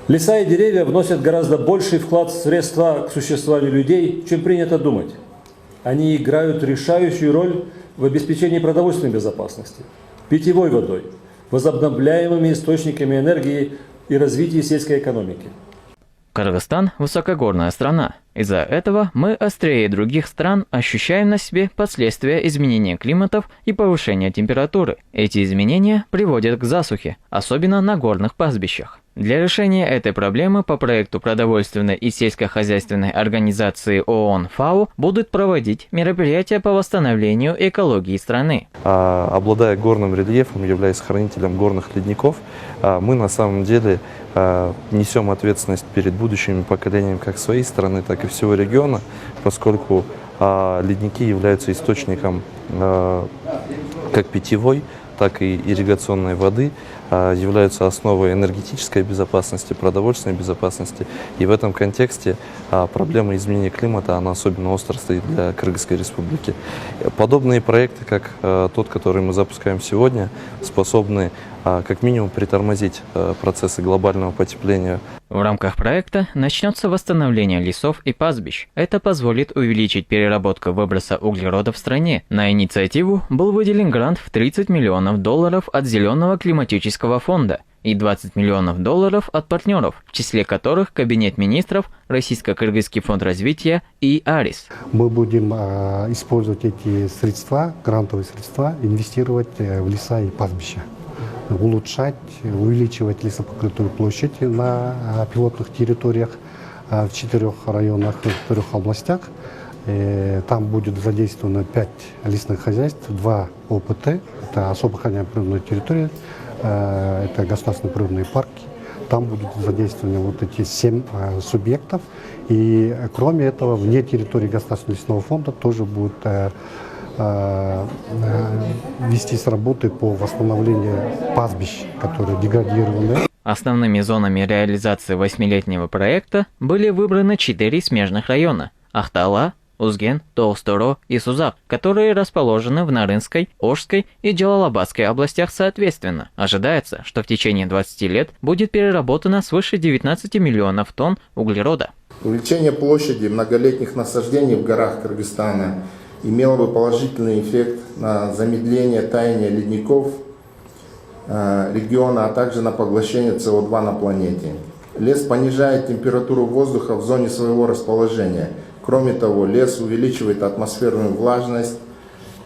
Леса и деревья вносят гораздо больший вклад в средства к существованию людей, чем принято думать. Они играют решающую роль в обеспечении продовольственной безопасности, питьевой водой, возобновляемыми источниками энергии и развитии сельской экономики. Кыргызстан – высокогорная страна. Из-за этого мы острее других стран ощущаем на себе последствия изменения климатов и повышения температуры. Эти изменения приводят к засухе, особенно на горных пастбищах. Для решения этой проблемы по проекту продовольственной и сельскохозяйственной организации ООН ФАО будут проводить мероприятия по восстановлению экологии страны. Обладая горным рельефом, являясь хранителем горных ледников, мы на самом деле несем ответственность перед будущими поколениями как своей страны, так и всего региона, поскольку ледники являются источником как питьевой, так и ирригационной воды, являются основой энергетической безопасности, продовольственной безопасности. И в этом контексте проблема изменения климата, она особенно остро стоит для Кыргызской республики. Подобные проекты, как тот, который мы запускаем сегодня, способны как минимум притормозить процессы глобального потепления. В рамках проекта начнется восстановление лесов и пастбищ. Это позволит увеличить переработку выброса углерода в стране. На инициативу был выделен грант в $30 миллионов от Зеленого климатического фонда и $20 миллионов от партнеров, в числе которых Кабинет министров, Российско-Кыргызский фонд развития и АРИС. Мы будем использовать эти средства, грантовые средства, инвестировать в леса и пастбища. Улучшать, увеличивать лесопокрытую площадь на пилотных территориях в 4 районах, в 4 областях. Там будет задействовано 5 лесных хозяйств, 2 ОПТ, это особо охраняемые природные территории, это государственные природные парки. Там будут задействованы вот эти 7 субъектов. И кроме этого, вне территории Государственного лесного фонда тоже будет вестись работы по восстановлению пастбищ, которые деградированы. Основными зонами реализации 8-летнего проекта были выбраны 4 смежных района – Ахтала, Узген, Толсторо и Сузак, которые расположены в Нарынской, Ошской и Джалалабадской областях соответственно. Ожидается, что в течение 20 лет будет переработано свыше 19 миллионов тонн углерода. Увеличение площади многолетних насаждений в горах Кыргызстана имело бы положительный эффект на замедление таяния ледников региона, а также на поглощение СО2 на планете. Лес понижает температуру воздуха в зоне своего расположения. Кроме того, лес увеличивает атмосферную влажность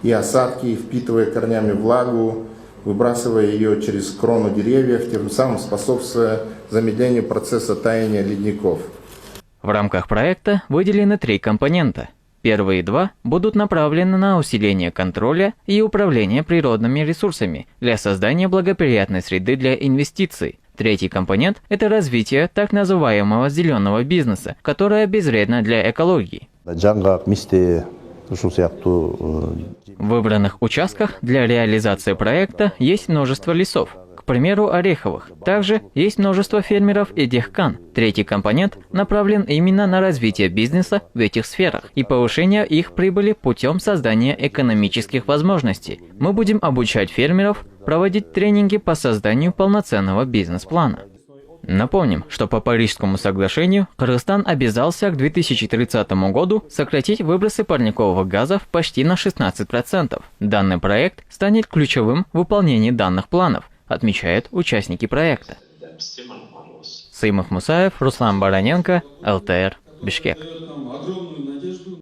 и осадки, впитывая корнями влагу, выбрасывая ее через крону деревьев, тем самым способствуя замедлению процесса таяния ледников. В рамках проекта выделены 3 компонента. Первые 2 будут направлены на усиление контроля и управления природными ресурсами для создания благоприятной среды для инвестиций. Третий компонент – это развитие так называемого зеленого бизнеса, которое безвредно для экологии. В выбранных участках для реализации проекта есть множество лесов, к примеру, ореховых. Также есть множество фермеров и дехкан. Третий компонент направлен именно на развитие бизнеса в этих сферах и повышение их прибыли путем создания экономических возможностей. Мы будем обучать фермеров, проводить тренинги по созданию полноценного бизнес-плана. Напомним, что по Парижскому соглашению Кыргызстан обязался к 2030 году сократить выбросы парниковых газов почти на 16%. Данный проект станет ключевым в выполнении данных планов, отмечают участники проекта. Саимов Мусаев, Руслан Бароненко, ЛТР, Бишкек.